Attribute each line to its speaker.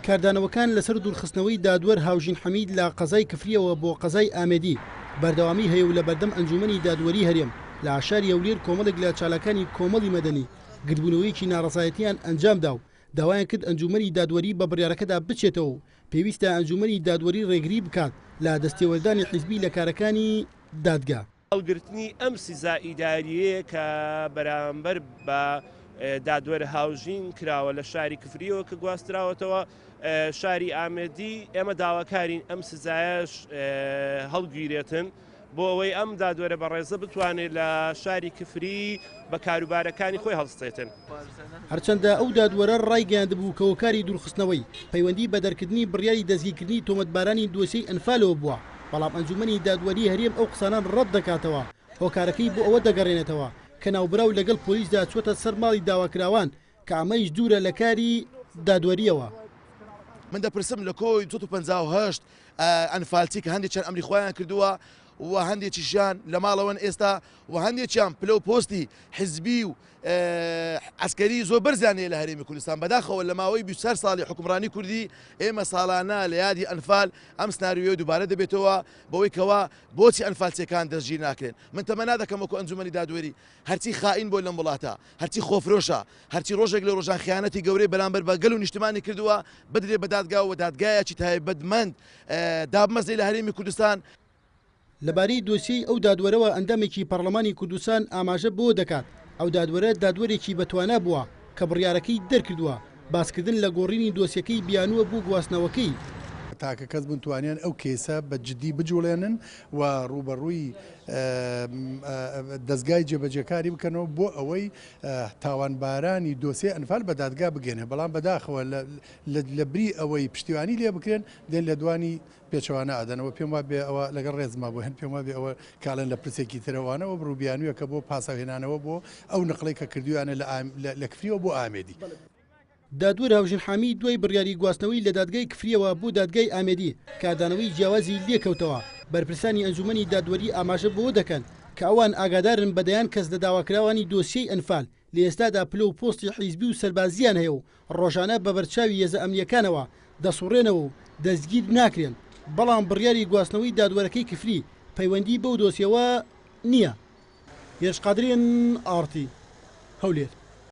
Speaker 1: کاردانەوەکان لەسەر دوورخستنەوەی دادوەر هاوژین حەمید لە قەزای کفریەوە بۆ قەزای ئامێدی بەردەوامی هەیە و لە بەردەم ئەنجومەنی دادوەری هەرێم لە ئاشاری هەولێر کۆمەڵێک لە چالاکانی کۆمەڵی مەدەنی گرتبوونەوەیەکی ناڕەزایەتیان ئەنجامدا و داوایان کرد ئەنجومەنی دادوەری بە بڕیارەکەدا بچێتەوە و پێویستە ئەنجومەنی دادوەری ڕێگری بکات لە دەستێوەردانی حیزبی لە کارەکانی دادگا.
Speaker 2: هەڵگرتنی ئەم سزا ئیداریەیە کە بەرامبەر بە دادوەر هاوژین کراوە لە شاری کفریەوە کە گواستراوەتەوە شاری ئامێدی ئێمە داواکارین ئەم سزایش هەڵگیرێتن بۆ ئەوەی ئەم دادوەرە بەڕێزە بتوانێت لە شاری کفری بە کاروبارەکانی خۆی هەڵستێتن.
Speaker 1: هەرچەندە ئەو دادوەرە ڕایگەیاندبوو کە هۆکاری دوورخستنەوەی پەیوەندی بە دەرکردنی بڕیاری دەستگیرکردنی تۆمەتبارانی دۆسیەی ئەنفالەوە بووە، بەڵام ئەنجومەنی دادوەری هەرێم ئەو قسانان ڕەت دەکاتەوە هۆکارەکەی بۆ ئەوە دەگەڕێنێتەوە کە ناوبراو لەگەڵ پۆلیسدا چوەتە سەر ماڵی داواکراوان کە ئەمەیش دوورە لە کاری دادوەریەوە.
Speaker 3: من دەپرسم لە کۆی 1950 ئەنفالتی کە هەندێک چەند ئەمری خۆیان کردووە و هەندێکیشیان لە ماڵەوەن ئێستا و هەندێکیان پلە و پۆستی حزبی و عسکەری زۆر بەرزانەیە لە هەرێمی کوردستان بەداخەوە لە ماوەی 24 ساڵی حکومڕانی کوردی ئێمە ساڵانە لە یادی ئەنفال ئەم سناریۆی دووبارە دەبێتەوە بەوەی کەوا بۆچی ئەنفالچەکان دەستگیر ناکرێن. من تەمە نادەکەم وەکو ئەنجومەنی دادوەری هەرچی خائین بۆ لەم وڵاتە هەرچی خۆفرۆشە هەرچی ڕۆژێک لە ڕۆژان خیانەتی گەورەی بەرامبەر بە گەل و نیشتمانی کردووە بدرێ بە دادگا و دادگایەکی تایبەتمەند دابمەزەی لە هەرێمی کوردستان.
Speaker 1: لەبارەی دۆسیەی ئەو دادوەرەوە ئەندامێکی پەرلەمانی کوردستان ئاماژە بۆ دەکات ئەو دادوەرە دادوەرێکی بەتوانە بووە کە بڕیارەکەی دەرکردووە باسکردن لە گۆڕینی دۆسیەکەی بیانووە بوو گواستنەوەکەی
Speaker 4: تاکە کەس بتوانیان ئەو کێسە بە جددی بجوڵێنن و ڕوبەڕووی دەستگای جێبەجێکاری بکەنەوە بۆ ئەوەی تاوانبارانی دۆسیە ئەنفال بە دادگا بگەنێ، بەڵام بەداخەوە لە بری ئەوەی پشتیوانی لێ بکرێن دێن لە دوانی پێچەوانە ئەدەنەوە. پێم وا بێ ئەوە لەگەڵ ڕێزما بۆ هەن پێم وا بێ ئەوە کاڵێن لە پرسێکی ترەوانەوە بڕووبیانویە کە بۆ پاسەهێنانەوە بۆ ئەو نقڵی کە کردویانە لە کفریەوە بۆ ئامێدی.
Speaker 1: دادوەر هاوژین حەمید دوای بڕیاری گواستنەوەی لە دادگای کفریەوە بۆ دادگای ئامێدی کاردانەوەی جیاوازی لێکەوتەوە. بەرپرسانی ئەنجومەنی دادوەری ئاماژە بۆ دەکەن کە ئەوان ئاگادارن بەدەیان کەس لە داواکراوانی دۆسیەی ئەنفال لە ئێستادا پلە و پۆستی حیزبی و سەربازیان هەیە و ڕۆژانە بە بەرچاوی هێزە ئەمنیەکانەوە دەسوڕێنەوە و دەستگیر ناکرێن، بەڵام بڕیاری گواستنەوەی دادوەرەکەی کفری پەیوەندی بەو دۆسیەوە نییە. هێشقادرێن ئارتی هەولێر.